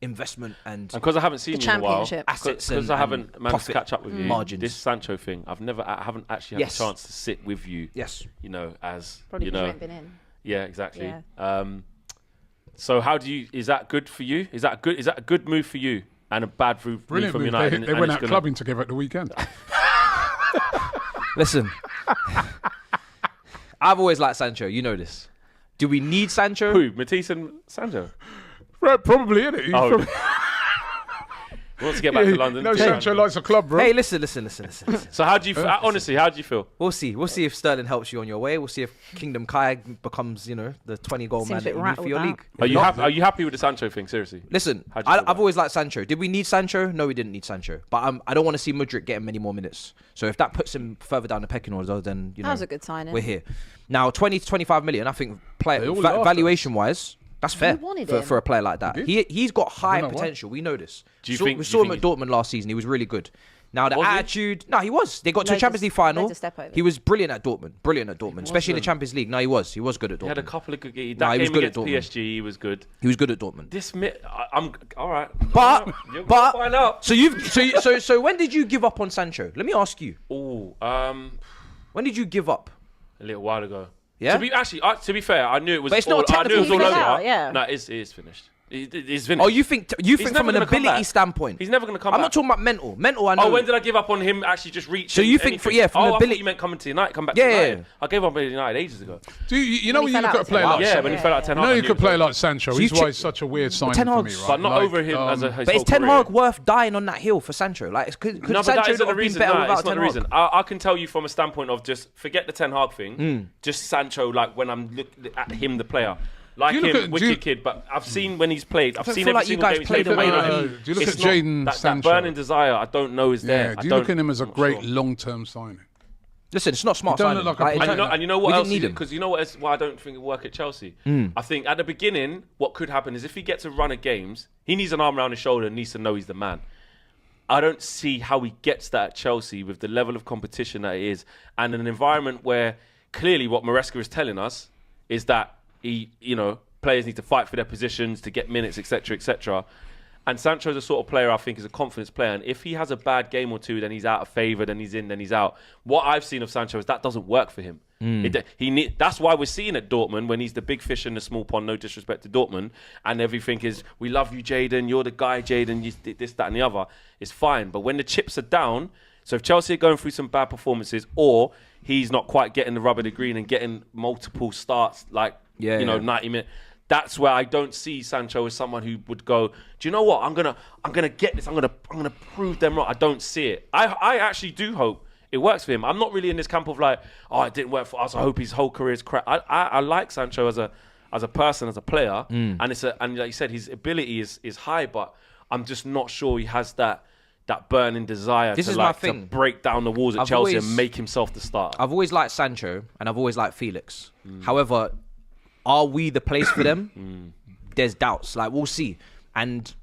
investment and because I haven't seen you in a while, assets because I haven't managed to catch up with you. Margins. This Sancho thing, I haven't actually had a chance to sit with you. Yes, you know, as probably you know, you haven't been in. Yeah, exactly. Yeah. So how do you? Is that good for you? Is that a good move for you and a bad move from United? They went out clubbing together at the weekend. Listen, I've always liked Sancho. You know this. Do we need Sancho? Who? Matisse and Sancho? Right, probably, innit? He wants to get back to London. No, Sancho likes a club, bro. Hey, listen. So how do you honestly, how do you feel? We'll see if Sterling helps you on your way. We'll see if Kingdom Kai becomes, the 20-goal man that you need for your league. Are you happy with the Sancho thing? Seriously? Listen, I've always liked Sancho. Did we need Sancho? No, we didn't need Sancho. But I don't want to see Mudryk getting many more minutes. So if that puts him further down the pecking order, then that was a good signing. We're here. Now 20 to 25 million. I think valuation-wise. That's fair for a player like that. He's got high potential. We know this. We saw him at Dortmund last season. He was really good. Now the attitude. No, he was. They got to a Champions League final. He was brilliant at Dortmund. Especially in the Champions League. No, he was. He was good at Dortmund. He had a couple of good games. He was good at Dortmund. PSG, he was good. He was good at Dortmund. I'm all right. But find out. So when did you give up on Sancho? Let me ask you. When did you give up? A little while ago. Yeah. To be fair, I knew it was. But it's not technical. I knew it was all over. Yeah. No, it is finished. He's finished. Oh, you think from an ability standpoint? He's never going to come back. I'm not talking about mental. Mental, I know. Oh, when did I give up on him actually just reaching? So you think, from I ability? thought you meant coming to United, come back to United. I gave up on United ages ago. Do you know when you look at a player like Sancho? Yeah, when he fell out of Ten Hag. You know you could play like Sancho. He's why it's such a weird signing for me, right? But not over him as a his But is Ten Hag worth dying on that hill for Sancho? Like, could no, but Sancho that isn't the not reason. been better No, without it's not Ten the Hag? reason. I can tell you from a standpoint of just forget the Ten Hag thing. Just Sancho, like when I'm looking at him, the player. Like him, wicked kid, but I've seen when he's played. I've seen every single game he's played for Man United. Do you look at Jadon Sancho? That burning desire, I don't know is there. Do you look at him as a great long-term signing? Listen, it's not smart signing. And you know what else? Because you know what? Why I don't think it work at Chelsea. I think at the beginning, what could happen is if he gets a run of games, he needs an arm around his shoulder and needs to know he's the man. I don't see how he gets that at Chelsea with the level of competition that it is, and an environment where clearly what Maresca is telling us is that players need to fight for their positions to get minutes, etc., etc. And Sancho's the sort of player I think is a confidence player. And if he has a bad game or two, then he's out of favour, then he's in, then he's out. What I've seen of Sancho is that doesn't work for him. That's why we're seeing at Dortmund when he's the big fish in the small pond, no disrespect to Dortmund, and everything is, we love you, Jadon, you're the guy, Jadon, you did this, that, and the other. It's fine. But when the chips are down, so if Chelsea are going through some bad performances or he's not quite getting the rub of the green and getting multiple starts, 90 minutes, that's where I don't see Sancho as someone who would go, do you know what? I'm gonna get this. I'm gonna prove them wrong. I don't see it. I actually do hope it works for him. I'm not really in this camp of like, oh, it didn't work for us. I hope his whole career is crap. I like Sancho as a person, as a player, and and like you said, his ability is high, but I'm just not sure he has that burning desire to break down the walls at Chelsea and make himself the starter. I've always liked Sancho and I've always liked Felix. However, are we the place for them? There's doubts. Like, we'll see. And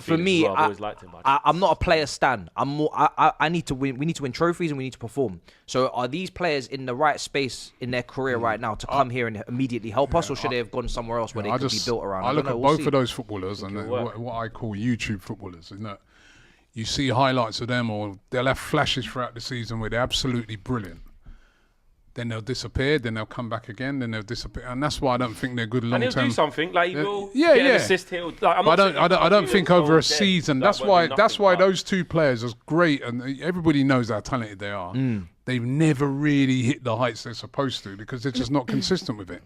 for me, I'm not a player stan. I'm more. I need to win. We need to win trophies and we need to perform. So, are these players in the right space in their career right now to come here and immediately help us, or should they have gone somewhere else where they could be built around? I look at both of those footballers and what I call YouTube footballers. Isn't it? You see highlights of them, or they'll have flashes throughout the season where they're absolutely brilliant. Then they'll disappear, then they'll come back again, then they'll disappear. And that's why I don't think they're good long-term. And he'll do something, like he will get an assist here. I don't think over a season. That's why those two players are great, and everybody knows how talented they are. They've never really hit the heights they're supposed to because they're just not consistent with it.